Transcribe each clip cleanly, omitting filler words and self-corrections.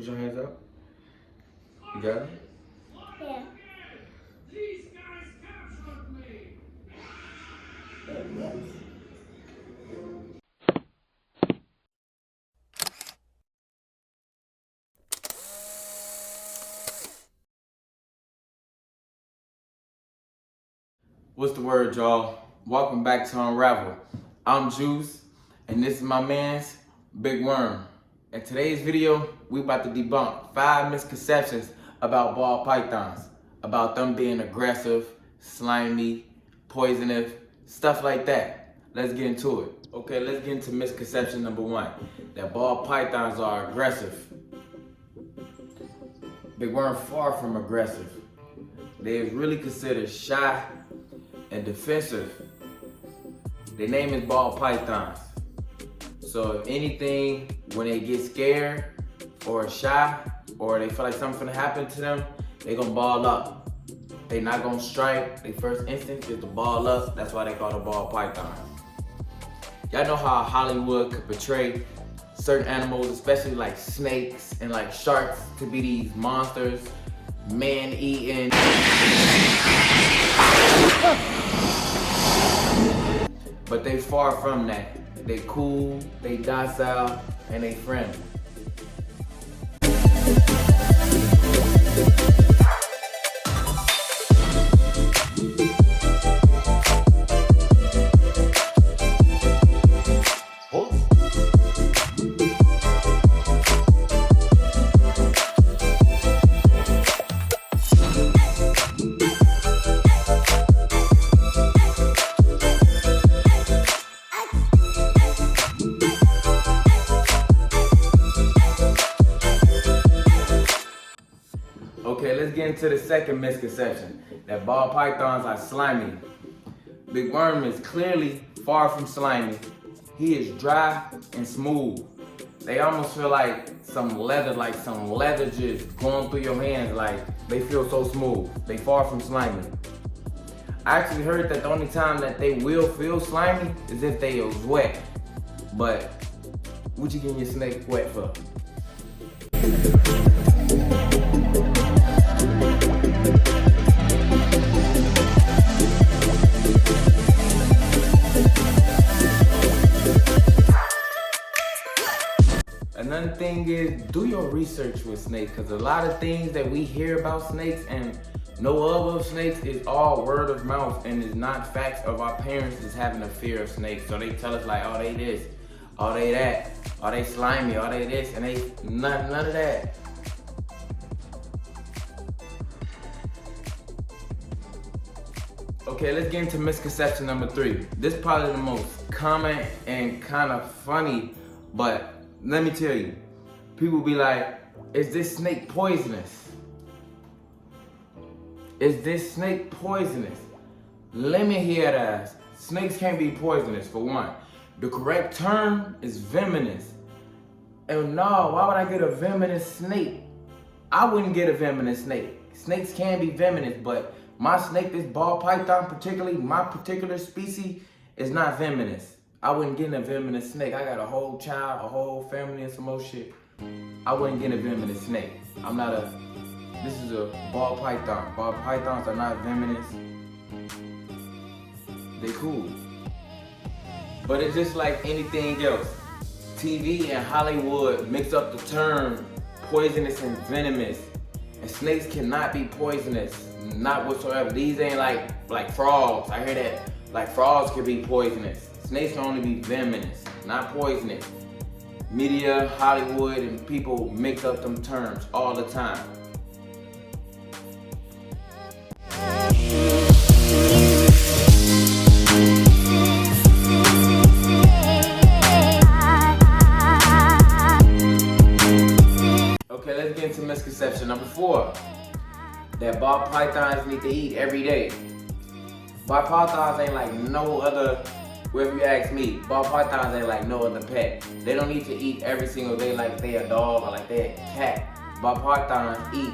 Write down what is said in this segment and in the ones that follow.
Put your hands up. You got it? Yeah. These guys captured me. What's the word, y'all? Welcome back to Unraveled. I'm Juice, and this is my man's Big Worm. In today's video, we about to debunk 5 misconceptions about ball pythons, about them being aggressive, slimy, poisonous, stuff like that. Let's get into it. Okay, let's get into misconception number 1, that ball pythons are aggressive. Big Worm far from aggressive. They is really considered shy and defensive. Their name is ball pythons. So if anything, when they get scared or shy or they feel like something finna happen to them, they gonna ball up. They not gonna strike. Their first instinct is to ball up. That's why they call the ball python. Y'all know how Hollywood could portray certain animals, especially like snakes and like sharks, to be these monsters, man-eating. But they far from that. They cool, they docile, and they friendly. Okay, let's get into the second misconception, that ball pythons are slimy. Big Worm is clearly far from slimy. He is dry and smooth. They almost feel like some leather just going through your hands, like they feel so smooth. They far from slimy. I actually heard that the only time that they will feel slimy is if they are wet. But what you getting your snake wet for? Another thing is, do your research with snakes, because a lot of things that we hear about snakes and know of snakes is all word of mouth and is not facts of our parents is having a fear of snakes. So they tell us like, oh, they this, oh, they that, oh, they slimy, oh, they this, and they none of that. Okay, let's get into misconception number 3. This is probably the most common and kind of funny, but let me tell you, people be like, is this snake poisonous? Is this snake poisonous? Let me hear that. Snakes can't be poisonous, for one. The correct term is venomous. And no, why would I get a venomous snake? I wouldn't get a venomous snake. Snakes can be venomous, but my snake, this ball python particularly, my particular species, is not venomous. I wouldn't get a venomous snake. I got a whole child, a whole family, and some more shit. I wouldn't get a venomous snake. This is a ball python. Ball pythons are not venomous. They cool. But it's just like anything else. TV and Hollywood mix up the term poisonous and venomous. And snakes cannot be poisonous, not whatsoever. These ain't like frogs. I hear that like frogs can be poisonous. Snakes can only be venomous, not poisonous. Media, Hollywood, and people mix up them terms all the time. Okay, let's get into misconception number 4. That ball pythons need to eat every day. Ball pythons ain't like no other. Well, if you ask me, ball pythons ain't like no other pet. They don't need to eat every single day like they a dog or like they a cat. Ball pythons eat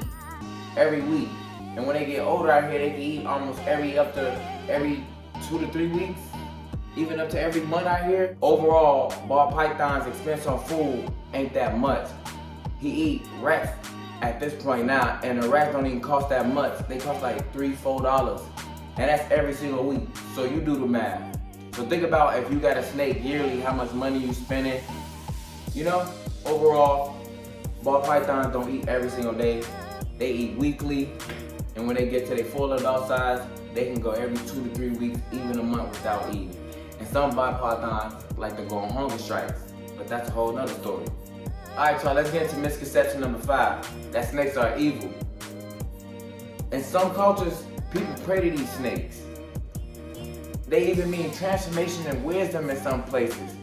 every week. And when they get older out here, they can eat almost every 2 to 3 weeks, even up to every month out here. Overall, ball pythons' expense on food ain't that much. he eat rats at this point now, and the rats don't even cost that much. They cost like $3, $4, and that's every single week. So you do the math. So think about if you got a snake yearly, how much money you spending. You know, overall, ball pythons don't eat every single day. They eat weekly, and when they get to their full adult size, they can go every 2 to 3 weeks, even a month without eating. And some ball pythons like to go on hunger strikes, but that's a whole nother story. All right, y'all, let's get into misconception number 5, that snakes are evil. In some cultures, people pray to these snakes. They even mean transformation and wisdom in some places.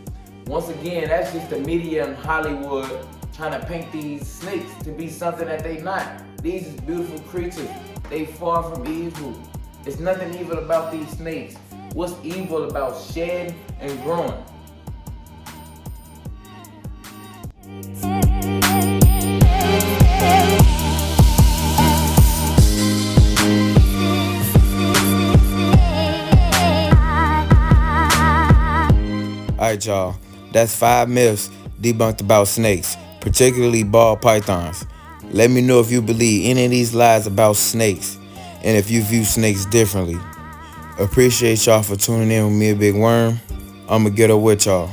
Once again, that's just the media in Hollywood trying to paint these snakes to be something that they not. These is beautiful creatures. They far from evil. There's nothing evil about these snakes. What's evil about shedding and growing? Alright, y'all, that's 5 myths debunked about snakes, particularly ball pythons. Let me know if you believe any of these lies about snakes and if you view snakes differently. Appreciate y'all for tuning in with me, a Big Worm. I'ma get up with y'all.